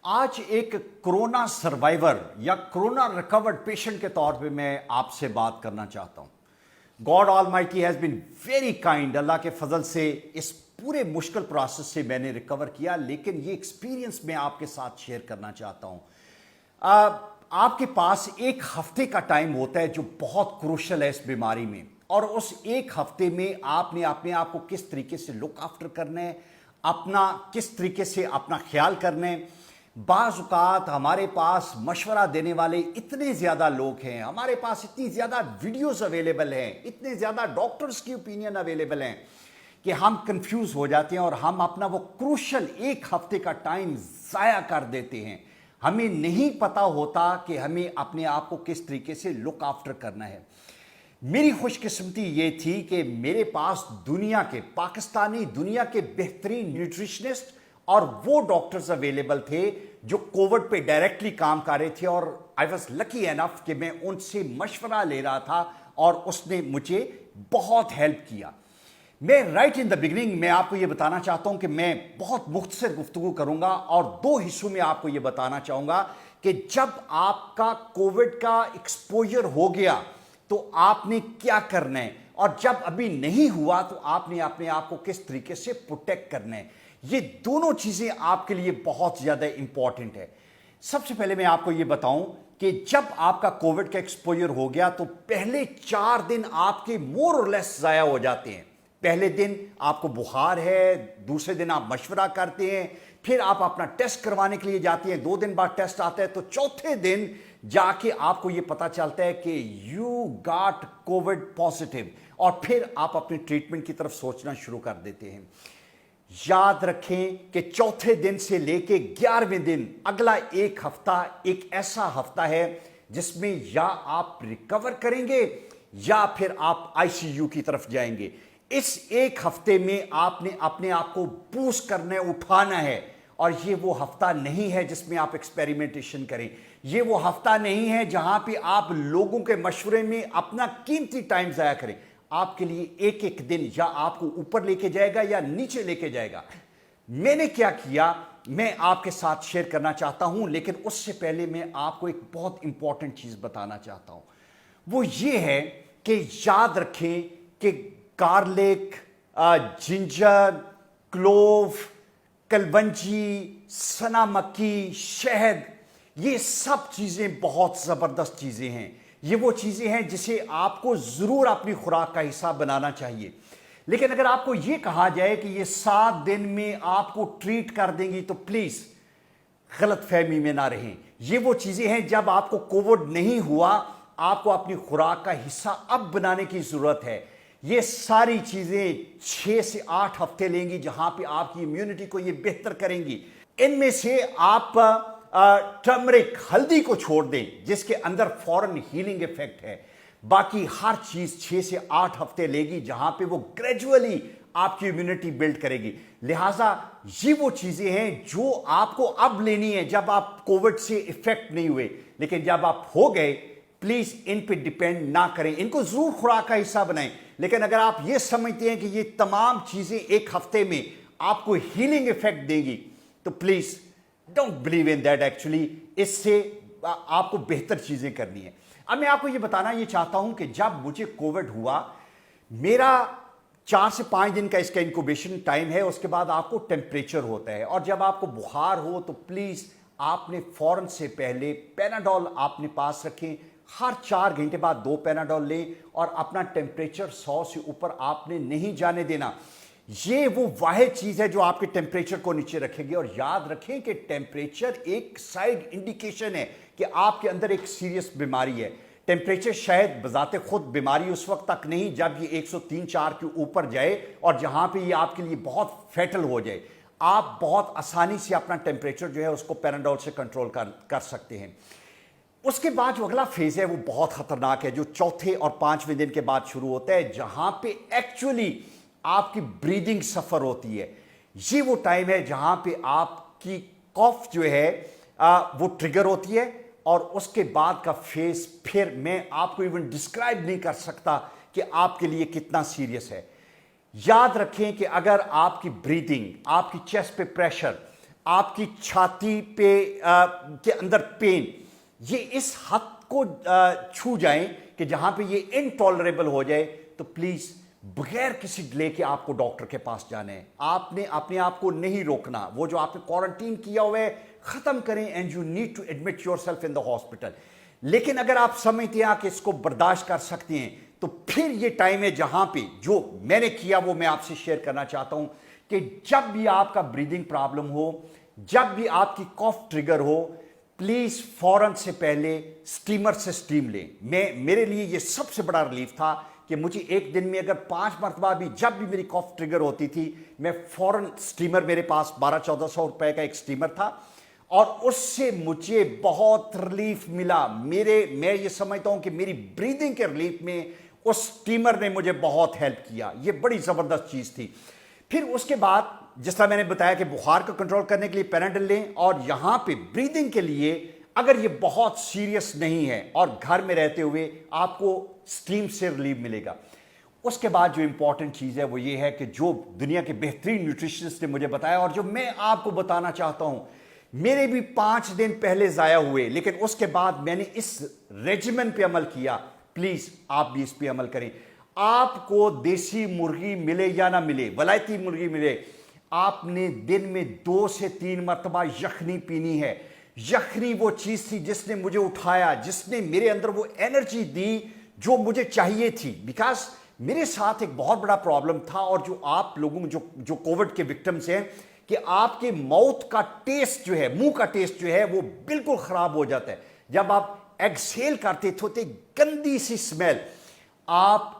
आज एक corona survivor या कोरोना रिकवर्ड पेशेंट के तौर पे मैं आपसे बात करना चाहता हूं। God Almighty has been very kind. Allah के फजल से इस पूरे मुश्किल प्रोसेस से मैंने रिकवर किया, लेकिन ये एक्सपीरियंस मैं आपके साथ शेयर करना चाहता हूं। आपके पास एक हफ्ते का टाइम होता है जो बहुत क्रूशल है इस बीमारी में, और उस एक हफ्ते में आपने अपने आप को किस तरीके से लुक आफ्टर करना है, अपना किस तरीके से अपना ख्याल करना है। बाज़ औक़ात हमारे पास मशवरा देने वाले इतने ज़्यादा लोग हैं, हमारे पास इतनी ज़्यादा वीडियोस अवेलेबल हैं, इतने ज़्यादा डॉक्टर्स की ओपिनियन अवेलेबल हैं कि हम कंफ्यूज हो जाते हैं और हम अपना वो क्रूशल एक हफ्ते का टाइम ज़ाया कर देते हैं। हमें नहीं पता होता कि हमें अपने आप को किस तरीके से लुक आफ्टर करना है। मेरी खुशकिस्मती ये थी कि मेरे पास पाकिस्तानी दुनिया के बेहतरीन न्यूट्रिशनिस्ट और वो डॉक्टर्स अवेलेबल थे जो कोविड पे डायरेक्टली काम कर रहे थे, और आई वॉज लकी एनफ कि मैं उनसे मशवरा ले रहा था और उसने मुझे बहुत हेल्प किया। मैं राइट इन द बिगिनिंग मैं आपको ये बताना चाहता हूं कि मैं बहुत मुख्तसर गुफ्तगू करूंगा और दो हिस्सों में आपको ये बताना चाहूंगा कि जब आपका कोविड का एक्सपोजर हो गया तो आपने क्या करना है, और जब अभी नहीं हुआ तो आपने अपने आप को किस तरीके से प्रोटेक्ट करना है। ये दोनों चीजें आपके लिए बहुत ज्यादा इंपॉर्टेंट है। सबसे पहले मैं आपको ये बताऊं कि जब आपका कोविड का एक्सपोजर हो गया तो पहले 4 दिन आपके मोर और लेस जाया हो जाते हैं। पहले दिन आपको बुखार है, दूसरे दिन आप मशवरा करते हैं, फिर आप अपना टेस्ट करवाने के लिए जाते हैं, 2 दिन बाद टेस्ट आता है, तो चौथे दिन जाके आपको ये पता चलता है कि यू गॉट कोविड पॉजिटिव, और फिर आप अपनी ट्रीटमेंट की तरफ सोचना शुरू कर देते हैं। याद रखें कि चौथे दिन से लेके 11वें दिन अगला एक हफ्ता एक ऐसा हफ्ता है जिसमें या आप रिकवर करेंगे या फिर आप आईसीयू की तरफ जाएंगे। इस एक हफ्ते में आपने अपने आप को बूस्ट करना है, उठाना है, और ये वो हफ्ता नहीं है जिसमें आप एक्सपेरिमेंटेशन करें। ये वो हफ्ता नहीं है जहां पे आप लोगों के मशवरे में अपना कीमती टाइम जाया करें। आपके लिए एक एक दिन या आपको ऊपर लेके जाएगा या नीचे लेके जाएगा। मैंने क्या किया मैं आपके साथ शेयर करना चाहता हूं, लेकिन उससे पहले मैं आपको एक बहुत इंपॉर्टेंट चीज बताना चाहता हूं। वो ये है कि याद रखें कि गार्लिक, जिंजर, क्लोव, कलवंजी, सना मक्खी, शहद, ये सब चीजें बहुत जबरदस्त चीजें हैं। ये वो चीजें हैं जिसे आपको जरूर अपनी खुराक का हिस्सा बनाना चाहिए। लेकिन अगर आपको ये कहा जाए कि ये 7 दिन में आपको ट्रीट कर देंगी तो प्लीज गलत फहमी में ना रहें। ये वो चीजें हैं जब आपको कोविड नहीं हुआ, आपको अपनी खुराक का हिस्सा अब बनाने की जरूरत है। ये सारी चीजें 6 से 8 हफ्ते लेंगी जहां पे आपकी इम्यूनिटी को ये बेहतर करेंगी। इनमें से आप टर्मरिक, हल्दी को छोड़ दें जिसके अंदर फौरन हीलिंग इफेक्ट है। बाकी हर चीज 6 से 8 हफ्ते लेगी जहां पे वो ग्रेजुअली आपकी इम्यूनिटी बिल्ड करेगी। लिहाजा ये वो चीजें हैं जो आपको अब लेनी है जब आप कोविड से इफेक्ट नहीं हुए, लेकिन जब आप हो गए प्लीज इन पे डिपेंड ना करें। इनको जरूर खुराक का हिस्सा बनाएं, लेकिन अगर आप ये समझते हैं कि ये तमाम चीजें एक हफ्ते में आपको हीलिंग इफेक्ट देगी तो please don't believe in that. Actually इससे आपको बेहतर चीजें करनी है। अब मैं आपको ये बताना ये चाहता हूं कि जब मुझे कोविड हुआ, मेरा 4 से 5 दिन का इसका इंक्यूबेशन टाइम है। उसके बाद आपको टेम्परेचर होता है, और जब आपको बुखार हो तो प्लीज आपने फौरन से पहले पैनाडोल आपने पास रखें। हर 4 घंटे बाद 2 पैनाडोल लें, और अपना टेम्परेचर 100 से ऊपर आपने नहीं जाने देना। ये वो वाहिद चीज है जो आपके टेम्परेचर को नीचे रखेगी। और याद रखें कि टेम्परेचर एक साइड इंडिकेशन है कि आपके अंदर एक सीरियस बीमारी है। टेम्परेचर शायद बजाते खुद बीमारी उस वक्त तक नहीं जब ये 103-4 के ऊपर जाए और जहां पे ये आपके लिए बहुत फैटल हो जाए। आप बहुत आसानी से अपना टेम्परेचर जो है उसको पैनाडोल से कंट्रोल कर सकते हैं। उसके बाद जो अगला फेज है वो बहुत खतरनाक है, जो चौथे और 5वें दिन के बाद शुरू होता है, जहां पे एक्चुअली आपकी ब्रीदिंग सफर होती है। ये वो टाइम है जहां पे आपकी कॉफ जो है वो ट्रिगर होती है, और उसके बाद का फेज फिर मैं आपको इवन डिस्क्राइब नहीं कर सकता कि आपके लिए कितना सीरियस है। याद रखें कि अगर आपकी ब्रीदिंग, आपकी चेस्ट पे प्रेशर, آپ کی چھاتی پہ کے اندر پین، یہ اس حد کو چھو جائیں کہ جہاں پہ یہ انٹالریبل ہو جائے، تو پلیز بغیر کسی ڈیلے کے آپ کو ڈاکٹر کے پاس جانا ہے. آپ نے اپنے آپ کو نہیں روکنا. وہ جو آپ نے کوارنٹین کیا ہوا ہے ختم کریں، and you need to admit yourself in the hospital. لیکن اگر آپ سمجھتے ہیں کہ اس کو برداشت کر سکتے ہیں، تو پھر یہ ٹائم ہے جہاں پہ جو میں نے کیا وہ میں آپ سے شیئر کرنا چاہتا ہوں کہ جب بھی آپ کا بریدنگ پرابلم ہو، جب بھی آپ کی کاف ٹریگر ہو، پلیز فوراً سے پہلے سٹیمر سے سٹیم لیں. میرے لیے یہ سب سے بڑا ریلیف تھا کہ مجھے ایک دن میں اگر 5 مرتبہ بھی جب بھی میری کاف ٹریگر ہوتی تھی، میں فوراً سٹیمر، میرے پاس 1200-1400 روپے کا ایک سٹیمر تھا، اور اس سے مجھے بہت ریلیف ملا. میں یہ سمجھتا ہوں کہ میری بریدنگ کے ریلیف میں اس سٹیمر نے مجھے بہت ہیلپ کیا. یہ بڑی زبردست چیز تھی. پھر اس کے بعد جس طرح میں نے بتایا کہ بخار کو کنٹرول کرنے کے لیے پیناڈل لیں، اور یہاں پہ بریدنگ کے لیے اگر یہ بہت سیریس نہیں ہے اور گھر میں رہتے ہوئے آپ کو سٹیم سے ریلیف ملے گا. اس کے بعد جو امپورٹنٹ چیز ہے وہ یہ ہے کہ جو دنیا کے بہترین نیوٹریشنسٹ نے مجھے بتایا اور جو میں آپ کو بتانا چاہتا ہوں، میرے بھی 5 دن پہلے ضائع ہوئے، لیکن اس کے بعد میں نے اس ریجیمن پہ عمل کیا. پلیز آپ بھی اس پہ عمل کریں. آپ کو دیسی مرغی ملے یا نہ ملے، ولایتی مرغی ملے، آپ نے دن میں 2 سے 3 مرتبہ یخنی پینی ہے. یخنی وہ چیز تھی جس نے مجھے اٹھایا، جس نے میرے اندر وہ انرجی دی جو مجھے چاہیے تھی. بیکاز میرے ساتھ ایک بہت بڑا پرابلم تھا، اور جو آپ لوگوں جو کووڈ کے وکٹمز ہیں، کہ آپ کے ماؤتھ کا ٹیسٹ جو ہے، منہ کا ٹیسٹ جو ہے وہ بالکل خراب ہو جاتا ہے. جب آپ ایکسیل کرتے تھے گندی سی سمیل، آپ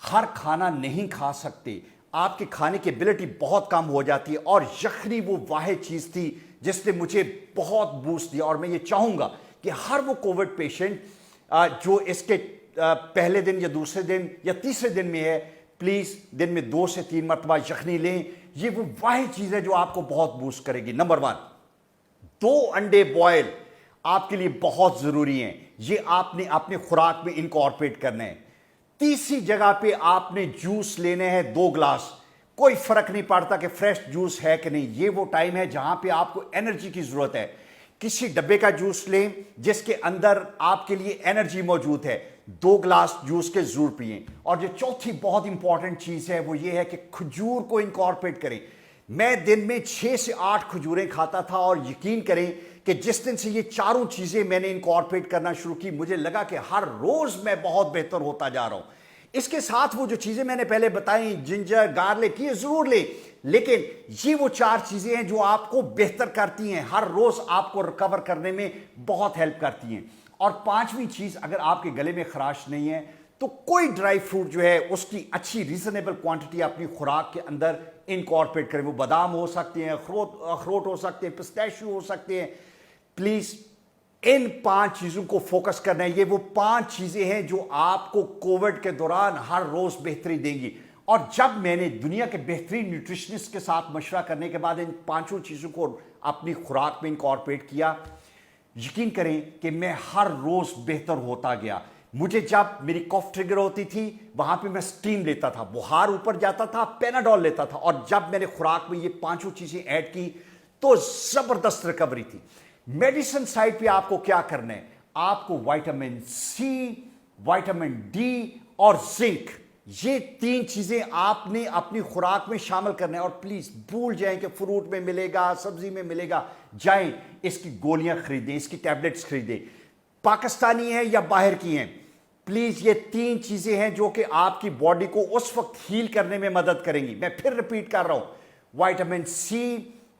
ہر کھانا نہیں کھا سکتے، آپ کے کھانے کی ایبلٹی بہت کم ہو جاتی ہے. اور یخنی وہ واحد چیز تھی جس نے مجھے بہت بوسٹ دیا. اور میں یہ چاہوں گا کہ ہر وہ کووڈ پیشنٹ جو اس کے پہلے دن یا دوسرے دن یا تیسرے دن میں ہے، پلیز دن میں 2 سے 3 مرتبہ یخنی لیں. یہ وہ واحد چیز ہے جو آپ کو بہت بوسٹ کرے گی. نمبر 1، 2 انڈے بوائل آپ کے لیے بہت ضروری ہیں. یہ آپ نے اپنے خوراک میں انکارپوریٹ کرنا ہے. تیسری جگہ پہ آپ نے جوس لینے ہیں 2 گلاس. کوئی فرق نہیں پڑتا کہ فریش جوس ہے کہ نہیں، یہ وہ ٹائم ہے جہاں پہ آپ کو انرجی کی ضرورت ہے. کسی ڈبے کا جوس لیں جس کے اندر آپ کے لیے انرجی موجود ہے. 2 گلاس جوس کے ضرور پئیں. اور جو چوتھی بہت امپورٹنٹ چیز ہے وہ یہ ہے کہ کھجور کو انکارپوریٹ کریں. میں دن میں 6 سے 8 کھجوریں کھاتا تھا، اور یقین کریں کہ جس دن سے یہ چاروں چیزیں میں نے انکارپوریٹ کرنا شروع کی، مجھے لگا کہ ہر روز میں بہت بہتر ہوتا جا رہا ہوں. اس کے ساتھ وہ جو چیزیں میں نے پہلے بتائیں، جنجر، گارلک، یہ ضرور لیں، لیکن یہ وہ 4 چیزیں ہیں جو آپ کو بہتر کرتی ہیں، ہر روز آپ کو ریکور کرنے میں بہت ہیلپ کرتی ہیں. اور 5ویں چیز، اگر آپ کے گلے میں خراش نہیں ہے تو کوئی ڈرائی فروٹ جو ہے اس کی اچھی ریزنیبل کوانٹٹی اپنی خوراک کے اندر انکارپوریٹ کریں. وہ بادام ہو سکتے ہیں، اخروٹ ہو سکتے ہیں، پسٹیشیو ہو سکتے ہیں. پلیز ان 5 چیزوں کو فوکس کرنا ہے. یہ وہ 5 چیزیں ہیں جو آپ کو کووڈ کے دوران ہر روز بہتری دیں گی. اور جب میں نے دنیا کے بہترین نیوٹریشنسٹ کے ساتھ مشورہ کرنے کے بعد ان 5 چیزوں کو اپنی خوراک میں انکارپوریٹ کیا، یقین کریں کہ میں ہر روز بہتر ہوتا گیا. مجھے جب میری کاف ٹریگر ہوتی تھی وہاں پہ میں سٹیم لیتا تھا، بخار اوپر جاتا تھا، پیناڈول لیتا تھا. اور جب میں نے خوراک میں یہ 5 چیزیں ایڈ کی تو زبردست ریکوری تھی. میڈیسن سائڈ پہ آپ کو کیا کرنا ہے؟ آپ کو وائٹامن سی، وائٹامن ڈی اور زنک، یہ 3 چیزیں آپ نے اپنی خوراک میں شامل کرنا ہے. اور پلیز بھول جائیں کہ فروٹ میں ملے گا، سبزی میں ملے گا. جائیں اس کی گولیاں خریدیں، اس کی ٹیبلٹس خریدیں، پاکستانی ہیں یا باہر کی ہیں. پلیز یہ 3 چیزیں ہیں جو کہ آپ کی باڈی کو اس وقت ہیل کرنے میں مدد کریں گی. میں پھر ریپیٹ کر رہا ہوں، وائٹامن سی،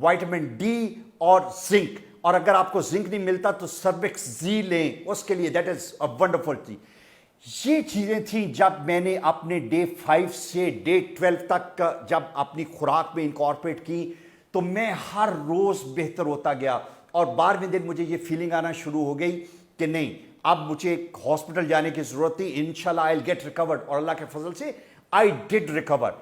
وائٹامن ڈی اور زنک. اور اگر آپ کو زنک نہیں ملتا تو سروکس زی لیں اس کے لیے، دیٹ از اے ونڈرفل تھی. یہ چیزیں تھیں جب میں نے اپنے ڈے 5 سے ڈے 12 تک جب اپنی خوراک میں انکارپوریٹ کی تو میں ہر روز بہتر ہوتا گیا. اور 12ویں دن مجھے یہ فیلنگ آنا شروع ہو گئی کہ نہیں، اب مجھے ہاسپٹل جانے کی ضرورت تھی. انشاءاللہ آئی ول گیٹ ریکورڈ، اور اللہ کے فضل سے آئی ڈڈ ریکور.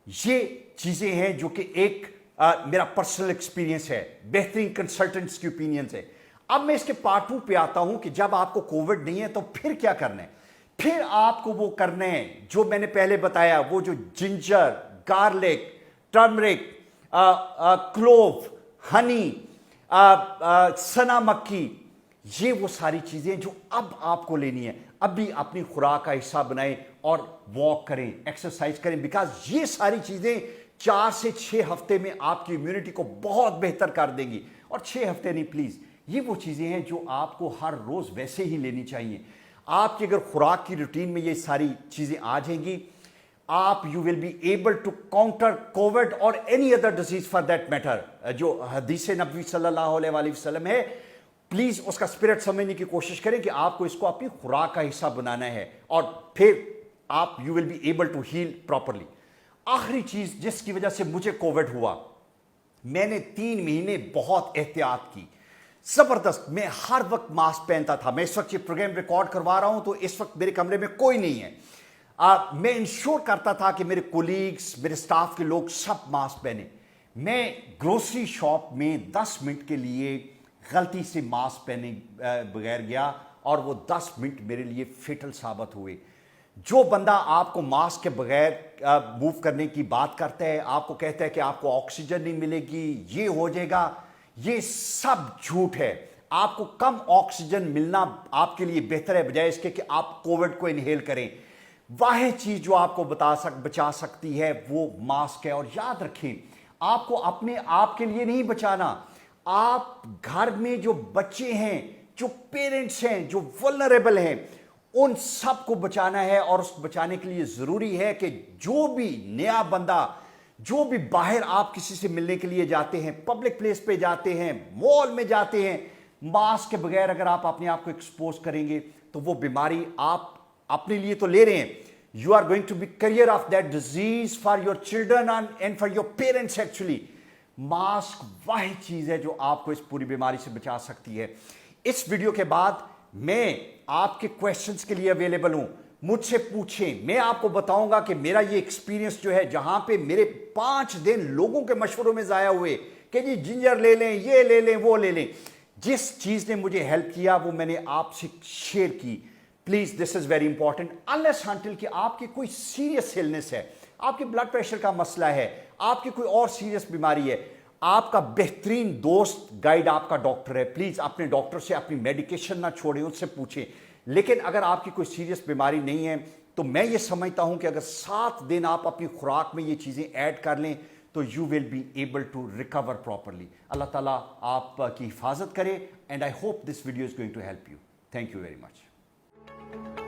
یہ چیزیں ہیں جو کہ ایک میرا پرسنل ایکسپیرینس ہے، بہترین کنسلٹنٹس کی اوپینینز ہے. اب میں اس کے پارٹ 2 پہ آتا ہوں کہ جب آپ کو کووڈ نہیں ہے تو پھر کیا کرنا ہے. پھر آپ کو وہ کرنا ہے جو میں نے پہلے بتایا، وہ جو جنجر، گارلک، ٹرمرک، کلوو، हनी, सना मक्की, ये वो सारी चीज़ें जो अब आपको लेनी है। अभी अपनी खुराक का हिस्सा बनाएं और वॉक करें, एक्सरसाइज करें, बिकॉज ये सारी चीज़ें 4 से 6 हफ्ते में आपकी इम्यूनिटी को बहुत बेहतर कर देंगी। और 6 हफ्ते नहीं, प्लीज़, ये वो चीज़ें हैं जो आपको हर रोज़ वैसे ही लेनी चाहिए। आपकी अगर खुराक की रूटीन में ये सारी चीज़ें आ जाएंगी, आप you will be able to counter Covid और any other disease for that matter. जो हदीस नबी सल्लल्लाहु अलैहि वसल्लम है, प्लीज उसका स्पिरिट समझने की कोशिश करें कि आपको इसको अपनी खुराक का हिस्सा बनाना है, और फिर आप you will be able to heal properly. आखिरी चीज जिसकी वजह से मुझे कोविड हुआ, मैंने 3 महीने बहुत एहतियात की, जबरदस्त। मैं हर वक्त मास्क पहनता था। मैं इस वक्त ये प्रोग्राम रिकॉर्ड करवा रहा हूं तो इस वक्त मेरे कमरे में कोई नहीं है। मैं इंश्योर करता था कि मेरे कोलीग्स, मेरे स्टाफ के लोग सब मास्क पहने। मैं ग्रोसरी शॉप में 10 मिनट के लिए गलती से मास्क पहने बगैर गया और वो 10 मिनट मेरे लिए फेटल साबित हुए। जो बंदा आपको मास्क के बगैर मूव करने की बात करता है, आपको कहता है कि आपको ऑक्सीजन नहीं मिलेगी, ये हो जाएगा, ये सब झूठ है। आपको कम ऑक्सीजन मिलना आपके लिए बेहतर है बजाय इसके कि आप कोविड को इनहेल करें। वाह चीज जो आपको बचा सकती है वो मास्क है। और याद रखें, आपको अपने आप के लिए नहीं बचाना, आप घर में जो बच्चे हैं, जो पेरेंट्स हैं, जो वल्नरेबल हैं, उन सब को बचाना है। और उस बचाने के लिए जरूरी है कि जो भी नया बंदा, जो भी बाहर आप किसी से मिलने के लिए जाते हैं, पब्लिक प्लेस पे जाते हैं, मॉल में जाते हैं, मास्क के बगैर अगर आप अपने आप को एक्सपोज करेंगे तो वो बीमारी आप अपने लिए तो ले रहे हैं, you are going to be carrier of that disease for your children and for your parents. Actually mask वही चीज है जो आपको इस पूरी बीमारी से बचा सकती है। इस वीडियो के बाद मैं आपके क्वेश्चंस के लिए अवेलेबल हूं, मुझसे पूछें। मैं आपको बताऊंगा कि मेरा ये एक्सपीरियंस जो है, जहां पे मेरे 5 दिन लोगों के मशवरों में जाया हुए कि जी जिंजर ले लें, ये ले लें, वो ले लें, जिस चीज ने मुझे हेल्प किया वो मैंने आपसे शेयर की। Please, this is very important. Unless until कि आपकी कोई सीरियस इलनेस है, आपके ब्लड प्रेशर का मसला है, आपकी कोई और सीरियस बीमारी है, आपका बेहतरीन दोस्त गाइड आपका डॉक्टर है। प्लीज अपने डॉक्टर से अपनी मेडिकेशन ना छोड़ें, उससे पूछें। लेकिन अगर आपकी कोई सीरियस बीमारी नहीं है तो मैं ये समझता हूं कि अगर 7 दिन आप अपनी खुराक में ये चीजें ऐड कर लें तो you will be able to recover properly. Allah ताला आपकी हिफाजत करे, and I hope this video is going to help you. Thank you very much.